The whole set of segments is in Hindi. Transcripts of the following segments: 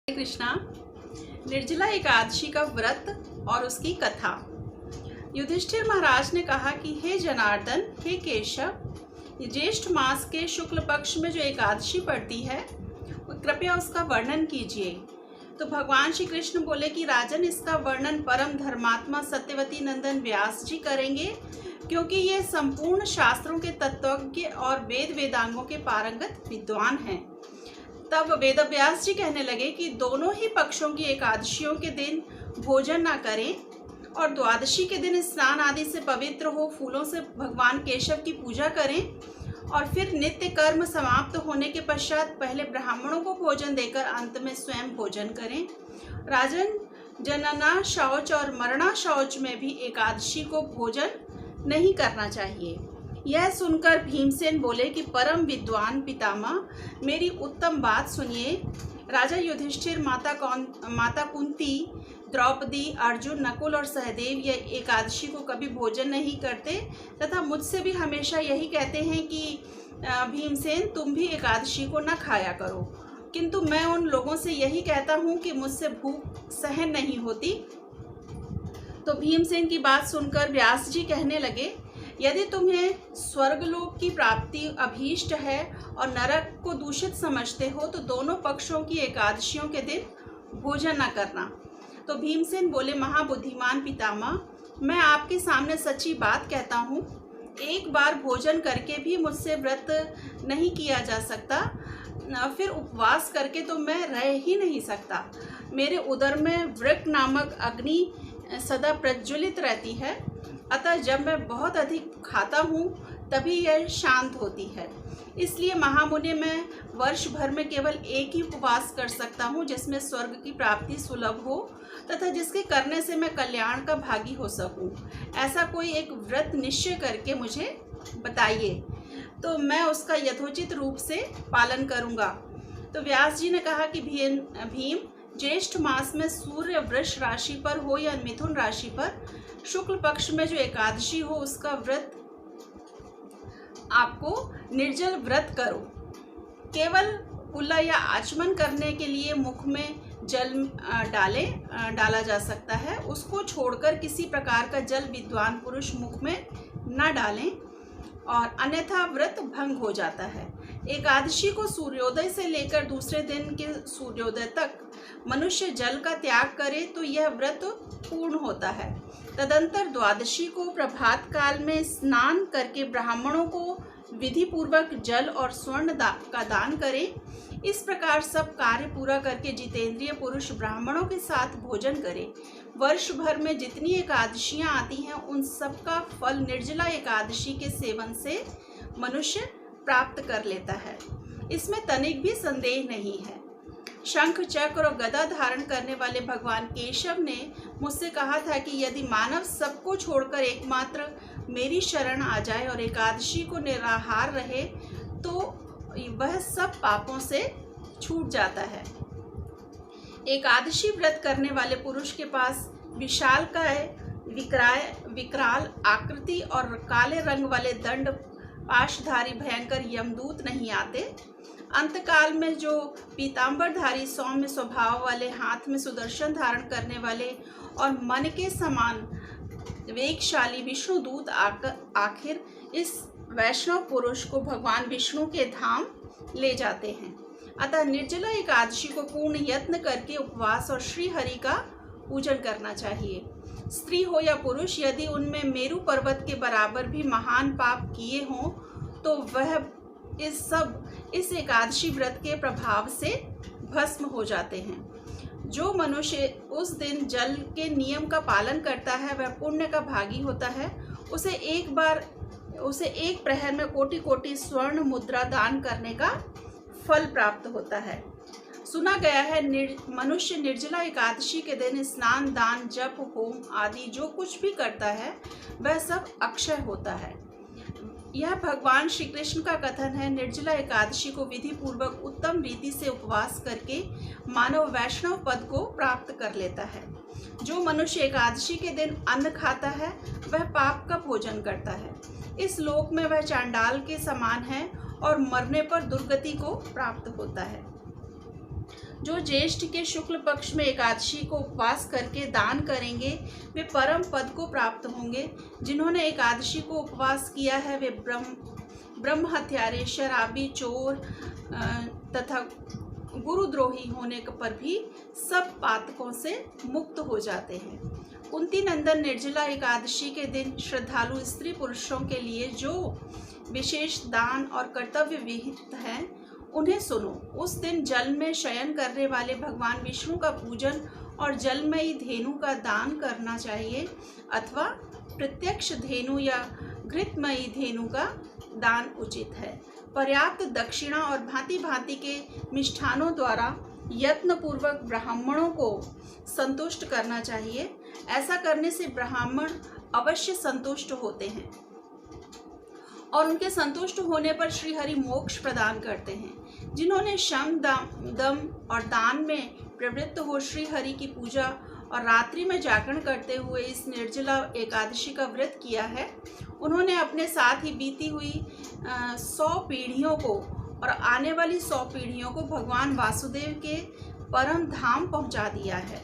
हरे कृष्णा। निर्जला एकादशी का व्रत और उसकी कथा। युधिष्ठिर महाराज ने कहा कि हे जनार्दन, हे केशव, ज्येष्ठ मास के शुक्ल पक्ष में जो एकादशी पड़ती है कृपया उसका वर्णन कीजिए। तो भगवान श्री कृष्ण बोले कि राजन, इसका वर्णन परम धर्मात्मा सत्यवती नंदन व्यास जी करेंगे, क्योंकि ये संपूर्ण शास्त्रों के तत्वज्ञ और वेद वेदांगों के पारंगत विद्वान हैं। तब वेदव्यास जी कहने लगे कि दोनों ही पक्षों की एकादशियों के दिन भोजन ना करें और द्वादशी के दिन स्नान आदि से पवित्र हो फूलों से भगवान केशव की पूजा करें और फिर नित्य कर्म समाप्त होने के पश्चात पहले ब्राह्मणों को भोजन देकर अंत में स्वयं भोजन करें। राजन, जनना शौच और मरणा शौच में भी एकादशी को भोजन नहीं करना चाहिए। यह सुनकर भीमसेन बोले कि परम विद्वान पितामह, मेरी उत्तम बात सुनिए। राजा युधिष्ठिर, माता कुंती, द्रौपदी, अर्जुन, नकुल और सहदेव यह एकादशी को कभी भोजन नहीं करते तथा मुझसे भी हमेशा यही कहते हैं कि भीमसेन, तुम भी एकादशी को न खाया करो, किंतु मैं उन लोगों से यही कहता हूँ कि मुझसे भूख सहन नहीं होती। तो भीमसेन की बात सुनकर व्यास जी कहने लगे, यदि तुम्हें स्वर्गलोक की प्राप्ति अभीष्ट है और नरक को दूषित समझते हो तो दोनों पक्षों की एकादशियों के दिन भोजन न करना। तो भीमसेन बोले, महाबुद्धिमान पितामह, मैं आपके सामने सच्ची बात कहता हूँ, एक बार भोजन करके भी मुझसे व्रत नहीं किया जा सकता, फिर उपवास करके तो मैं रह ही नहीं सकता। मेरे उदर में वृक नामक अग्नि सदा प्रज्वलित रहती है, अतः जब मैं बहुत अधिक खाता हूँ तभी यह शांत होती है। इसलिए महामुनि, मैं वर्ष भर में केवल एक ही उपवास कर सकता हूँ जिसमें स्वर्ग की प्राप्ति सुलभ हो तथा जिसके करने से मैं कल्याण का भागी हो सकूँ। ऐसा कोई एक व्रत निश्चय करके मुझे बताइए, तो मैं उसका यथोचित रूप से पालन करूँगा। तो व्यास जी ने कहा कि भीम, ज्येष्ठ मास में सूर्य वृष राशि पर हो या मिथुन राशि पर शुक्ल पक्ष में जो एकादशी हो उसका व्रत आपको निर्जल व्रत करो। केवल कुल्ला या आचमन करने के लिए मुख में जल डाला जा सकता है, उसको छोड़कर किसी प्रकार का जल विद्वान पुरुष मुख में न डालें और अन्यथा व्रत भंग हो जाता है। एकादशी को सूर्योदय से लेकर दूसरे दिन के सूर्योदय तक मनुष्य जल का त्याग करे तो यह व्रत पूर्ण होता है। तदंतर द्वादशी को प्रभात काल में स्नान करके ब्राह्मणों को विधि पूर्वक जल और स्वर्ण का दान करें। इस प्रकार सब कार्य पूरा करके जितेंद्रिय पुरुष ब्राह्मणों के साथ भोजन करें। वर्ष भर में जितनी एकादशियां आती हैं उन सब का फल निर्जला एकादशी के सेवन से मनुष्य प्राप्त कर लेता है, इसमें तनिक भी संदेह नहीं है। शंख, चक्र और गदा धारण करने वाले भगवान केशव ने मुझसे कहा था कि यदि मानव सबको छोड़कर एकमात्र मेरी शरण आ जाए और एकादशी को निराहार रहे तो वह सब पापों से छूट जाता है। एकादशी व्रत करने वाले पुरुष के पास विशालकाय, विकराल आकृति और काले रंग वाले दंड पाशधारी भयंकर यमदूत नहीं आते। अंतकाल में जो पीतांबरधारी सौम्य स्वभाव वाले, हाथ में सुदर्शन धारण करने वाले और मन के समान वेगशाली विष्णुदूत आखिर इस वैष्णव पुरुष को भगवान विष्णु के धाम ले जाते हैं। अतः निर्जला एकादशी को पूर्ण यत्न करके उपवास और श्री हरि का पूजन करना चाहिए। स्त्री हो या पुरुष, यदि उनमें मेरु पर्वत के बराबर भी महान पाप किए हों तो वह इस एकादशी व्रत के प्रभाव से भस्म हो जाते हैं। जो मनुष्य उस दिन जल के नियम का पालन करता है वह पुण्य का भागी होता है। उसे एक प्रहर में कोटि कोटि स्वर्ण मुद्रा दान करने का फल प्राप्त होता है। सुना गया है मनुष्य निर्जला एकादशी के दिन स्नान, दान, जप, होम आदि जो कुछ भी करता है वह सब अक्षय होता है। यह भगवान श्री कृष्ण का कथन है। निर्जला एकादशी को विधि पूर्वक उत्तम रीति से उपवास करके मानव वैष्णव पद को प्राप्त कर लेता है। जो मनुष्य एकादशी के दिन अन्न खाता है वह पाप का भोजन करता है। इस लोक में वह चांडाल के समान है और मरने पर दुर्गति को प्राप्त होता है। जो ज्येष्ठ के शुक्ल पक्ष में एकादशी को उपवास करके दान करेंगे वे परम पद को प्राप्त होंगे। जिन्होंने एकादशी को उपवास किया है वे ब्रह्म हत्यारे, शराबी, चोर तथा गुरुद्रोही होने पर भी सब पातकों से मुक्त हो जाते हैं। कुंती नंदन, निर्जला एकादशी के दिन श्रद्धालु स्त्री पुरुषों के लिए जो विशेष दान और कर्तव्य विहित हैं उन्हें सुनो। उस दिन जल में शयन करने वाले भगवान विष्णु का पूजन और जलमयी धेनु का दान करना चाहिए अथवा प्रत्यक्ष धेनु या घृतमयी धेनु का दान उचित है। पर्याप्त दक्षिणा और भांति भांति के मिष्ठानों द्वारा यत्नपूर्वक ब्राह्मणों को संतुष्ट करना चाहिए। ऐसा करने से ब्राह्मण अवश्य संतुष्ट होते हैं और उनके संतुष्ट होने पर श्रीहरि मोक्ष प्रदान करते हैं। जिन्होंने शम, दम और दान में प्रवृत्त हो श्रीहरि की पूजा और रात्रि में जागरण करते हुए इस निर्जला एकादशी का व्रत किया है, उन्होंने अपने साथ ही बीती हुई 100 पीढ़ियों को और आने वाली 100 पीढ़ियों को भगवान वासुदेव के परम धाम पहुंचा दिया है।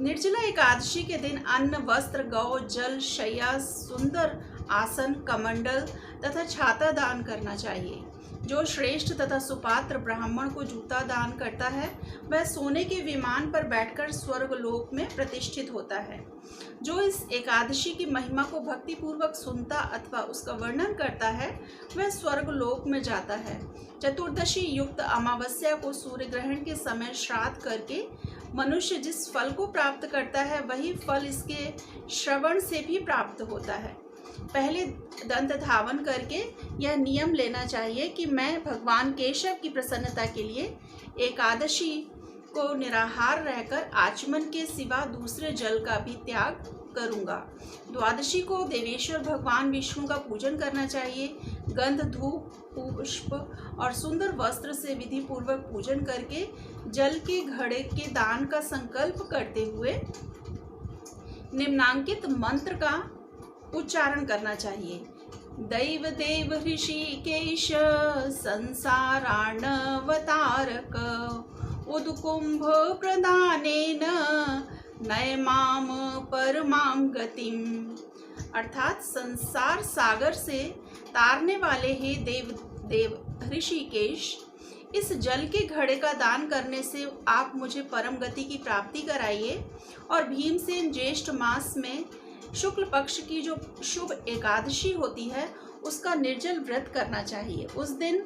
निर्जला एकादशी के दिन अन्न, वस्त्र, गौ, जल, शैया, सुंदर आसन, कमंडल तथा छाता दान करना चाहिए। जो श्रेष्ठ तथा सुपात्र ब्राह्मण को जूता दान करता है वह सोने के विमान पर बैठकर स्वर्ग लोक में प्रतिष्ठित होता है। जो इस एकादशी की महिमा को भक्तिपूर्वक सुनता अथवा उसका वर्णन करता है वह स्वर्ग लोक में जाता है। चतुर्दशी युक्त अमावस्या को सूर्य ग्रहण के समय श्राद्ध करके मनुष्य जिस फल को प्राप्त करता है वही फल इसके श्रवण से भी प्राप्त होता है। पहले दंत धावन करके यह नियम लेना चाहिए कि मैं भगवान केशव की प्रसन्नता के लिए एकादशी को निराहार रहकर आचमन के सिवा दूसरे जल का भी त्याग करूंगा। द्वादशी को देवेश्वर भगवान विष्णु का पूजन करना चाहिए। गंध, धूप, पुष्प और सुंदर वस्त्र से विधि पूर्वक पूजन करके जल के घड़े के दान का संकल्प करते हुए निम्नांकित मंत्र का उच्चारण करना चाहिए। दैव देव ऋषिकेश संसारार्णवतारक उद्कुंभ प्रदानेन नयमाम परमां गतिम। अर्थात संसार सागर से तारने वाले हे देव ऋषिकेश, इस जल के घड़े का दान करने से आप मुझे परम गति की प्राप्ति कराइए। और भीमसेन ज्येष्ठ मास में शुक्ल पक्ष की जो शुभ एकादशी होती है उसका निर्जल व्रत करना चाहिए। उस दिन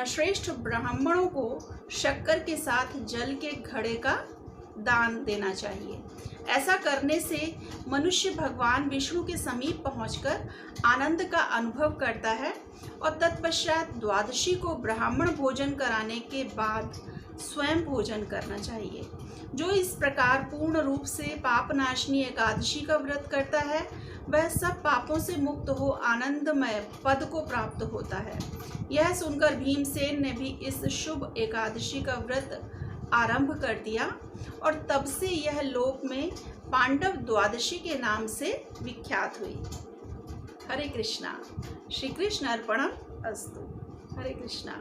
श्रेष्ठ ब्राह्मणों को शक्कर के साथ जल के घड़े का दान देना चाहिए। ऐसा करने से मनुष्य भगवान विष्णु के समीप पहुंचकर आनंद का अनुभव करता है और तत्पश्चात द्वादशी को ब्राह्मण भोजन कराने के बाद स्वयं भोजन करना चाहिए। जो इस प्रकार पूर्ण रूप से पापनाशनी एकादशी का व्रत करता है वह सब पापों से मुक्त हो आनंदमय पद को प्राप्त होता है। यह सुनकर भीमसेन ने भी इस शुभ एकादशी का व्रत आरंभ कर दिया और तब से यह लोक में पांडव द्वादशी के नाम से विख्यात हुई। हरे कृष्णा। श्री कृष्ण अर्पणम अस्तु। हरे कृष्णा।